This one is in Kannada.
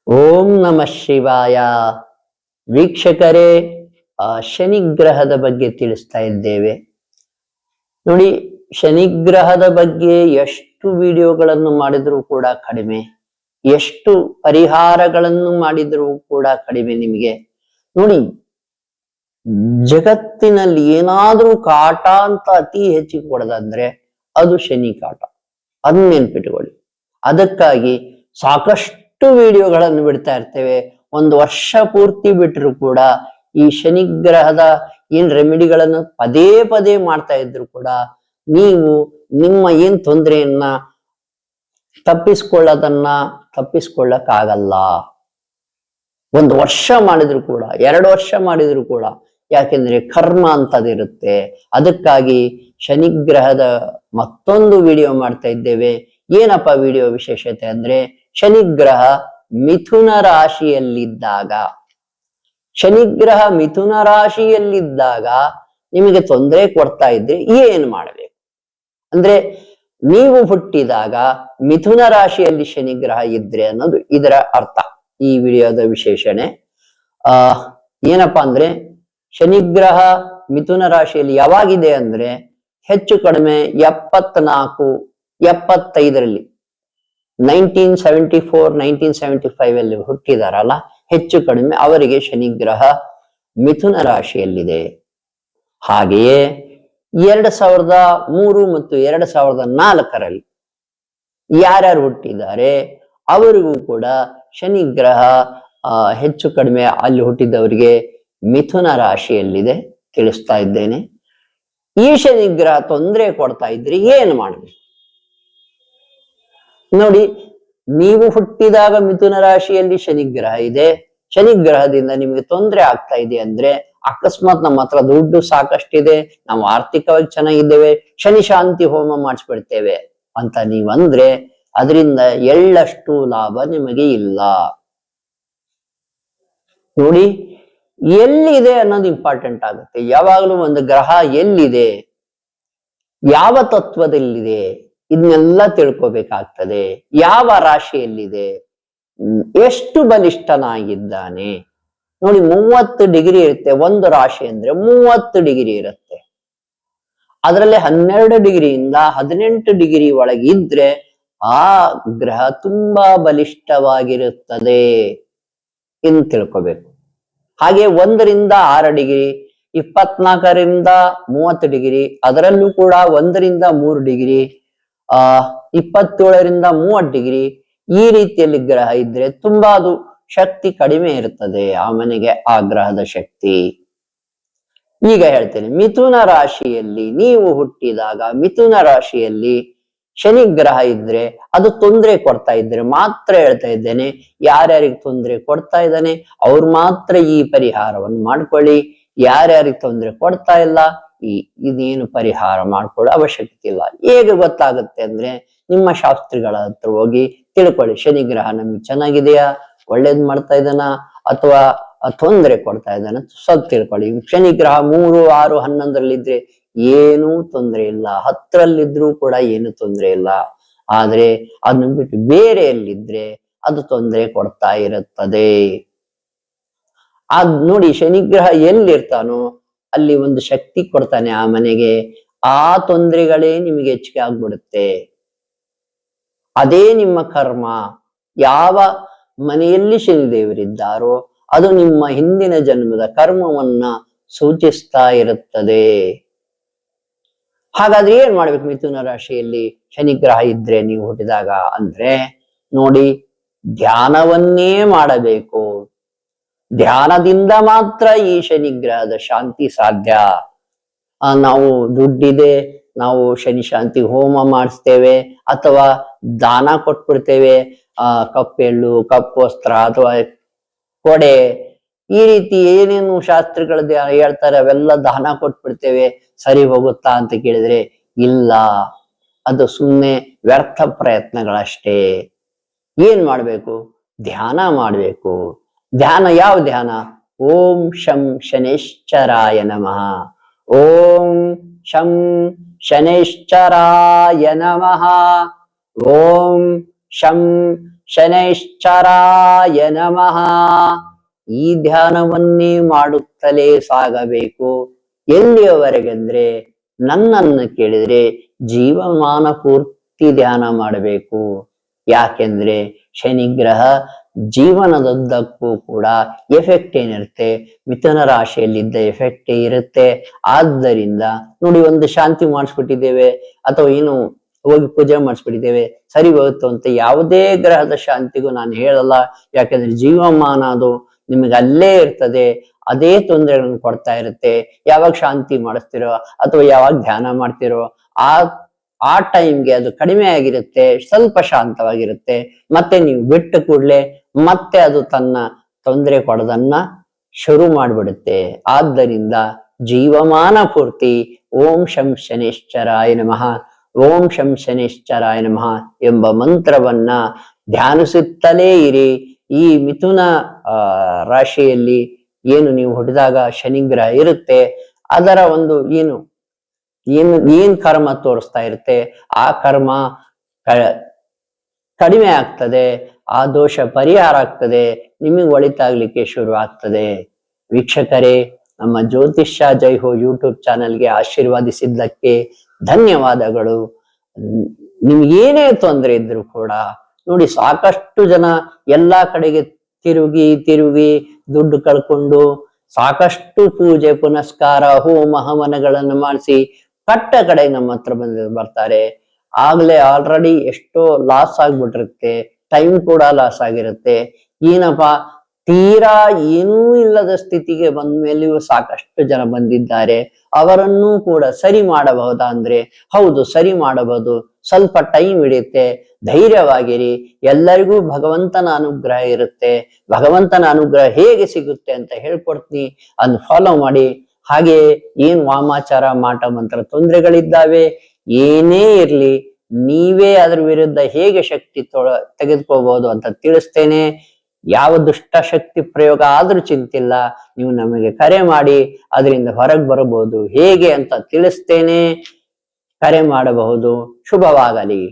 ಓಂ ನಮಃ ಶಿವಾಯ. ವೀಕ್ಷಕರೇ, ಶನಿಗ್ರಹದ ಬಗ್ಗೆ ತಿಳಿಸ್ತಾ ಇದ್ದೇವೆ. ನೋಡಿ, ಶನಿಗ್ರಹದ ಬಗ್ಗೆ ಎಷ್ಟು ವಿಡಿಯೋಗಳನ್ನು ಮಾಡಿದರೂ ಕೂಡ ಕಡಿಮೆ, ಎಷ್ಟು ಪರಿಹಾರಗಳನ್ನು ಮಾಡಿದರೂ ಕೂಡ ಕಡಿಮೆ. ನಿಮಗೆ ನೋಡಿ, ಜಗತ್ತಿನಲ್ಲಿ ಏನಾದ್ರೂ ಕಾಟ ಅಂತ ಅತಿ ಹೆಚ್ಚಿಗೆ ಕೊಡದಂದ್ರೆ ಅದು ಶನಿ ಕಾಟ. ಅದನ್ನ ನೆನ್ಪಿಟ್ಕೊಳ್ಳಿ. ಅದಕ್ಕಾಗಿ ಸಾಕಷ್ಟು ವಿಡಿಯೋಗಳನ್ನು ಬಿಡ್ತಾ ಇರ್ತೇವೆ. ಒಂದು ವರ್ಷ ಪೂರ್ತಿ ಬಿಟ್ಟರು ಕೂಡ ಈ ಶನಿಗ್ರಹದ ಏನ್ ರೆಮಿಡಿಗಳನ್ನು ಪದೇ ಪದೇ ಮಾಡ್ತಾ ಇದ್ರು ಕೂಡ ನೀವು ನಿಮ್ಮ ಏನ್ ತೊಂದರೆಯನ್ನ ತಪ್ಪಿಸ್ಕೊಳ್ಳಕ್ಕಾಗಲ್ಲ. ಒಂದು ವರ್ಷ ಮಾಡಿದ್ರು ಕೂಡ, 2 ವರ್ಷ ಮಾಡಿದ್ರು ಕೂಡ, ಯಾಕೆಂದ್ರೆ ಕರ್ಮ ಅಂತದಿರುತ್ತೆ. ಅದಕ್ಕಾಗಿ ಶನಿಗ್ರಹದ ಮತ್ತೊಂದು ವಿಡಿಯೋ ಮಾಡ್ತಾ ಇದ್ದೇವೆ. ಏನಪ್ಪ ವಿಡಿಯೋ ವಿಶೇಷತೆ ಅಂದ್ರೆ, ಶನಿಗ್ರಹ ಮಿಥುನ ರಾಶಿಯಲ್ಲಿದ್ದಾಗ ನಿಮಗೆ ತೊಂದರೆ ಕೊಡ್ತಾ ಇದ್ರೆ ಏನ್ ಮಾಡ್ಬೇಕು ಅಂದ್ರೆ, ನೀವು ಹುಟ್ಟಿದಾಗ ಮಿಥುನ ರಾಶಿಯಲ್ಲಿ ಶನಿಗ್ರಹ ಇದ್ರೆ ಅನ್ನೋದು ಇದರ ಅರ್ಥ. ಈ ವಿಡಿಯೋದ ವಿಶೇಷಣೆ ಏನಪ್ಪಾ ಅಂದ್ರೆ, ಶನಿಗ್ರಹ ಮಿಥುನ ರಾಶಿಯಲ್ಲಿ ಯಾವಾಗಿದೆ ಅಂದ್ರೆ ಹೆಚ್ಚು ಕಡಿಮೆ 74-75ರಲ್ಲಿ 1975 ಅಲ್ಲಿ ಹುಟ್ಟಿದಾರಲ್ಲ, ಹೆಚ್ಚು ಕಡಿಮೆ ಅವರಿಗೆ ಶನಿಗ್ರಹ ಮಿಥುನ ರಾಶಿಯಲ್ಲಿದೆ. ಹಾಗೆಯೇ 2003 ಮತ್ತು 2004ರಲ್ಲಿ ಯಾರ್ಯಾರು ಹುಟ್ಟಿದ್ದಾರೆ ಅವರಿಗೂ ಕೂಡ ಶನಿಗ್ರಹ ಹೆಚ್ಚು ಕಡಿಮೆ ಅಲ್ಲಿ ಹುಟ್ಟಿದವರಿಗೆ ಮಿಥುನ ರಾಶಿಯಲ್ಲಿದೆ. ತಿಳಿಸ್ತಾ ಇದ್ದೇನೆ. ಈ ಶನಿಗ್ರಹ ತೊಂದರೆ ಕೊಡ್ತಾ ಇದ್ರೆ ಏನು ಮಾಡಬೇಕು ನೋಡಿ. ನೀವು ಹುಟ್ಟಿದಾಗ ಮಿಥುನ ರಾಶಿಯಲ್ಲಿ ಶನಿಗ್ರಹ ಇದೆ, ಶನಿಗ್ರಹದಿಂದ ನಿಮಗೆ ತೊಂದರೆ ಆಗ್ತಾ ಇದೆ ಅಂದ್ರೆ, ಅಕಸ್ಮಾತ್ ನಮ್ಮ ಹತ್ರ ದುಡ್ಡು ಸಾಕಷ್ಟಿದೆ, ನಾವು ಆರ್ಥಿಕವಾಗಿ ಚೆನ್ನಾಗಿದ್ದೇವೆ, ಶನಿ ಶಾಂತಿ ಹೋಮ ಮಾಡಿಸ್ಬಿಡ್ತೇವೆ ಅಂತ ನೀವಂದ್ರೆ ಅದರಿಂದ ಎಳ್ಳಷ್ಟು ಲಾಭ ನಿಮಗೆ ಇಲ್ಲ. ನೋಡಿ, ಎಲ್ಲಿದೆ ಅನ್ನೋದು ಇಂಪಾರ್ಟೆಂಟ್ ಆಗುತ್ತೆ. ಯಾವಾಗಲೂ ಒಂದು ಗ್ರಹ ಎಲ್ಲಿದೆ, ಯಾವ ತತ್ವದಲ್ಲಿದೆ, ಇದನ್ನೆಲ್ಲ ತಿಳ್ಕೋಬೇಕಾಗ್ತದೆ. ಯಾವ ರಾಶಿಯಲ್ಲಿದೆ, ಎಷ್ಟು ಬಲಿಷ್ಠನಾಗಿದ್ದಾನೆ. ನೋಡಿ, 30 ಡಿಗ್ರಿ ಇರುತ್ತೆ. ಒಂದು ರಾಶಿ ಅಂದ್ರೆ 30 ಡಿಗ್ರಿ ಇರುತ್ತೆ. ಅದರಲ್ಲಿ 12 ಡಿಗ್ರಿಯಿಂದ 18 ಡಿಗ್ರಿ ಒಳಗಿದ್ರೆ ಆ ಗ್ರಹ ತುಂಬಾ ಬಲಿಷ್ಠವಾಗಿರುತ್ತದೆ ಎಂದು ತಿಳ್ಕೋಬೇಕು. ಹಾಗೆ 1ರಿಂದ 6 ಡಿಗ್ರಿ, 24ರಿಂದ 30 ಡಿಗ್ರಿ, ಅದರಲ್ಲೂ ಕೂಡ 1ರಿಂದ 3 ಡಿಗ್ರಿ, 27ರಿಂದ 30 ಡಿಗ್ರಿ, ಈ ರೀತಿಯಲ್ಲಿ ಗ್ರಹ ಇದ್ರೆ ತುಂಬಾ ಅದು ಶಕ್ತಿ ಕಡಿಮೆ ಇರುತ್ತದೆ ಆ ಮನೆಗೆ, ಆ ಗ್ರಹದ ಶಕ್ತಿ. ಈಗ ಹೇಳ್ತೇನೆ, ಮಿಥುನ ರಾಶಿಯಲ್ಲಿ ನೀವು ಹುಟ್ಟಿದಾಗ ಮಿಥುನ ರಾಶಿಯಲ್ಲಿ ಶನಿಗ್ರಹ ಇದ್ರೆ ಅದು ತೊಂದರೆ ಕೊಡ್ತಾ ಇದ್ರೆ ಮಾತ್ರ ಹೇಳ್ತಾ ಇದ್ದೇನೆ, ಯಾರ್ಯಾರಿಗೆ ತೊಂದರೆ ಕೊಡ್ತಾ ಇದ್ದಾನೆ ಅವ್ರು ಮಾತ್ರ ಈ ಪರಿಹಾರವನ್ನು ಮಾಡ್ಕೊಳ್ಳಿ. ಯಾರ್ಯಾರಿಗೆ ತೊಂದರೆ ಕೊಡ್ತಾ ಇಲ್ಲ ಇದೇನು ಪರಿಹಾರ ಮಾಡ್ಕೊಳ್ಳೋ ಅವಶ್ಯಕತೆ ಇಲ್ಲ. ಹೇಗೆ ಗೊತ್ತಾಗುತ್ತೆ ಅಂದ್ರೆ, ನಿಮ್ಮ ಶಾಸ್ತ್ರಿಗಳ ಹತ್ರ ಹೋಗಿ ತಿಳ್ಕೊಳ್ಳಿ. ಶನಿಗ್ರಹ ನಮ್ಗೆ ಚೆನ್ನಾಗಿದೆಯಾ, ಒಳ್ಳೇದ್ ಮಾಡ್ತಾ ಇದ್ದಾನ ಅಥವಾ ತೊಂದರೆ ಕೊಡ್ತಾ ಇದ್ದಾನ ಸ್ವಲ್ಪ ತಿಳ್ಕೊಳ್ಳಿ. ಶನಿಗ್ರಹ 3, 6, 11ರಲ್ಲಿದ್ರೆ ಏನೂ ತೊಂದರೆ ಇಲ್ಲ, 10ರಲ್ಲಿದ್ರೂ ಕೂಡ ಏನು ತೊಂದರೆ ಇಲ್ಲ. ಆದ್ರೆ ಅದನ್ನ ಬಿಟ್ಟು ಬೇರೆಯಲ್ಲಿದ್ರೆ ಅದು ತೊಂದರೆ ಕೊಡ್ತಾ ಇರುತ್ತದೆ. ನೋಡಿ, ಶನಿಗ್ರಹ ಎಲ್ಲಿರ್ತಾನೋ ಅಲ್ಲಿ ಒಂದು ಶಕ್ತಿ ಕೊಡ್ತಾನೆ ಆ ಮನೆಗೆ, ಆ ತೊಂದರೆಗಳೇ ನಿಮಗೆ ಹೆಚ್ಚಿಗೆ ಆಗ್ಬಿಡುತ್ತೆ. ಅದೇ ನಿಮ್ಮ ಕರ್ಮ. ಯಾವ ಮನೆಯಲ್ಲಿ ಶನಿದೇವರಿದ್ದಾರೋ ಅದು ನಿಮ್ಮ ಹಿಂದಿನ ಜನ್ಮದ ಕರ್ಮವನ್ನ ಸೂಚಿಸ್ತಾ ಇರುತ್ತದೆ. ಹಾಗಾದ್ರೆ ಏನ್ ಮಾಡ್ಬೇಕು ಮಿಥುನ ರಾಶಿಯಲ್ಲಿ ಶನಿಗ್ರಹ ಇದ್ರೆ ನೀವು ಹುಟ್ಟಿದಾಗ ಅಂದ್ರೆ, ನೋಡಿ, ಧ್ಯಾನವನ್ನೇ ಮಾಡಬೇಕು. ಧ್ಯಾನದಿಂದ ಮಾತ್ರ ಈ ಶನಿಗ್ರಹದ ಶಾಂತಿ ಸಾಧ್ಯ. ನಾವು ದುಡ್ಡಿದೆ, ನಾವು ಶನಿ ಶಾಂತಿ ಹೋಮ ಮಾಡಿಸ್ತೇವೆ ಅಥವಾ ದಾನ ಕೊಟ್ಬಿಡ್ತೇವೆ, ಕಪ್ಪೆಳ್ಳು, ಕಪ್ಪು ವಸ್ತ್ರ ಅಥವಾ ಕೊಡೆ, ಈ ರೀತಿ ಏನೇನು ಶಾಸ್ತ್ರಗಳು ಹೇಳ್ತಾರೆ ಅವೆಲ್ಲ ದಾನ ಕೊಟ್ಬಿಡ್ತೇವೆ. ಸರಿ ಹೋಗುತ್ತಾ ಅಂತ ಕೇಳಿದ್ರೆ ಇಲ್ಲ, ಅದು ಸುಮ್ಮನೆ ವ್ಯರ್ಥ ಪ್ರಯತ್ನಗಳಷ್ಟೇ. ಏನ್ ಮಾಡ್ಬೇಕು? ಧ್ಯಾನ ಮಾಡ್ಬೇಕು. ಧ್ಯಾನ ಯಾವ ಧ್ಯಾನ? ಓಂ ಶಂ ಶನೇಶ್ಚರಾಯ ನಮಃ, ಓಂ ಶಂ ಶನೇಶ್ಚರಾಯ ನಮಃ, ಓಂ ಶಂ ಶನೈಶ್ಚರಾಯ ನಮಃ. ಈ ಧ್ಯಾನವನ್ನೇ ಮಾಡುತ್ತಲೇ ಸಾಗಬೇಕು. ಎಲ್ಲಿಯವರೆಗೆಂದ್ರೆ ನನ್ನನ್ನು ಕೇಳಿದ್ರೆ ಜೀವಮಾನ ಪೂರ್ತಿ ಧ್ಯಾನ ಮಾಡಬೇಕು. ಯಾಕೆಂದ್ರೆ ಶನಿಗ್ರಹ ಜೀವನದುದ್ದಕ್ಕೂ ಕೂಡ ಎಫೆಕ್ಟ್ ಏನಿರುತ್ತೆ, ಮಿಥುನ ರಾಶಿಯಲ್ಲಿದ್ದ ಎಫೆಕ್ಟ್ ಇರುತ್ತೆ. ಆದ್ದರಿಂದ ನೋಡಿ, ಒಂದು ಶಾಂತಿ ಮಾಡಿಸ್ಬಿಟ್ಟಿದ್ದೇವೆ ಅಥವಾ ಏನು ಹೋಗಿ ಪೂಜೆ ಮಾಡಿಸ್ಬಿಟ್ಟಿದ್ದೇವೆ, ಸರಿ ಹೋಯ್ತು ಅಂತ ಯಾವುದೇ ಗ್ರಹದ ಶಾಂತಿಗೂ ನಾನು ಹೇಳಲ್ಲ. ಯಾಕಂದ್ರೆ ಜೀವಮಾನ ಅದು ನಿಮಗೆ ಅಲ್ಲೇ ಇರ್ತದೆ, ಅದೇ ತೊಂದರೆಗಳನ್ನು ಕೊಡ್ತಾ ಇರುತ್ತೆ. ಯಾವಾಗ ಶಾಂತಿ ಮಾಡಿಸ್ತಿರೋ ಅಥವಾ ಯಾವಾಗ ಧ್ಯಾನ ಮಾಡ್ತಿರೋ ಆ ಟೈಮ್ಗೆ ಅದು ಕಡಿಮೆ ಆಗಿರುತ್ತೆ, ಸ್ವಲ್ಪ ಶಾಂತವಾಗಿರುತ್ತೆ. ಮತ್ತೆ ನೀವು ಬಿಟ್ಟ ಕೂಡಲೇ ಮತ್ತೆ ಅದು ತನ್ನ ತೊಂದರೆ ಕೊಡೋದನ್ನ ಶುರು ಮಾಡಿಬಿಡುತ್ತೆ. ಆದ್ದರಿಂದ ಜೀವಮಾನ ಪೂರ್ತಿ ಓಂ ಶಂ ಶನಿಶ್ಚರಾಯ ನಮಃ, ಓಂ ಶಂ ಶನಿಶ್ಚರಾಯ ನಮಃ ಎಂಬ ಮಂತ್ರವನ್ನ ಧ್ಯಾನಿಸುತ್ತಲೇ ಇರಿ. ಈ ಮಿಥುನ ರಾಶಿಯಲ್ಲಿ ಏನು ನೀವು ಹುಟ್ಟಿದಾಗ ಶನಿಗ್ರಹ ಇರುತ್ತೆ, ಅದರ ಒಂದು ಏನ್ ಕರ್ಮ ತೋರಿಸ್ತಾ ಇರುತ್ತೆ, ಆ ಕರ್ಮ ಕಡಿಮೆ ಆಗ್ತದೆ, ಆ ದೋಷ ಪರಿಹಾರ ಆಗ್ತದೆ, ನಿಮಗೆ ಒಳಿತಾಗ್ಲಿಕ್ಕೆ ಶುರು ಆಗ್ತದೆ. ವೀಕ್ಷಕರೇ, ನಮ್ಮ ಜ್ಯೋತಿಷ್ಯ ಜೈ ಹೋ ಯೂಟ್ಯೂಬ್ ಚಾನೆಲ್ಗೆ ಆಶೀರ್ವಾದಿಸಿದ್ದಕ್ಕೆ ಧನ್ಯವಾದಗಳು. ನಿಮ್ಗೇನೇ ತೊಂದರೆ ಇದ್ರು ಕೂಡ ನೋಡಿ, ಸಾಕಷ್ಟು ಜನ ಎಲ್ಲಾ ಕಡೆಗೆ ತಿರುಗಿ ದುಡ್ಡು ಕಳ್ಕೊಂಡು ಸಾಕಷ್ಟು ಪೂಜೆ ಪುನಸ್ಕಾರ ಹೋಮ ಹವನಗಳನ್ನು ಮಾಡಿಸಿ ಕಟ್ಟ ಕಡೆ ನಮ್ಮ ಹತ್ರ ಬರ್ತಾರೆ. ಆಗ್ಲೇ ಆಲ್ರೆಡಿ ಎಷ್ಟೋ ಲಾಸ್ ಆಗ್ಬಿಟ್ಟಿರುತ್ತೆ, ಟೈಮ್ ಕೂಡ ಲಾಸ್ ಆಗಿರುತ್ತೆ. ಏನಪ್ಪಾ, ತೀರಾ ಏನೂ ಇಲ್ಲದ ಸ್ಥಿತಿಗೆ ಬಂದ ಮೇಲೆಯೂ ಸಾಕಷ್ಟು ಜನ ಬಂದಿದ್ದಾರೆ. ಅವರನ್ನೂ ಕೂಡ ಸರಿ ಮಾಡಬಹುದಾ ಅಂದ್ರೆ ಹೌದು, ಸರಿ ಮಾಡಬಹುದು. ಸ್ವಲ್ಪ ಟೈಮ್ ಹಿಡಿಯುತ್ತೆ, ಧೈರ್ಯವಾಗಿರಿ. ಎಲ್ಲರಿಗೂ ಭಗವಂತನ ಅನುಗ್ರಹ ಇರುತ್ತೆ. ಭಗವಂತನ ಅನುಗ್ರಹ ಹೇಗೆ ಸಿಗುತ್ತೆ ಅಂತ ಹೇಳ್ಕೊಡ್ತೀನಿ, ಅದನ್ನ ಫಾಲೋ ಮಾಡಿ. ಹಾಗೆ ಏನ್ ವಾಮಾಚಾರ ಮಾಟ ಮಂತ್ರ ತೊಂದರೆಗಳಿದ್ದಾವೆ, ಏನೇ ಇರ್ಲಿ, ನೀವೇ ಅದ್ರ ವಿರುದ್ಧ ಹೇಗೆ ಶಕ್ತಿ ತೆಗೆದುಕೋಬಹುದು ಅಂತ ತಿಳಿಸ್ತೇನೆ. ಯಾವ ದುಷ್ಟ ಶಕ್ತಿ ಪ್ರಯೋಗ ಆದ್ರೂ ಚಿಂತಿಲ್ಲ, ನೀವು ನಮಗೆ ಕರೆ ಮಾಡಿ ಅದರಿಂದ ಹೊರಗೆ ಬರಬಹುದು. ಹೇಗೆ ಅಂತ ತಿಳಿಸ್ತೇನೆ, ಕರೆ ಮಾಡಬಹುದು. ಶುಭವಾಗಲಿ.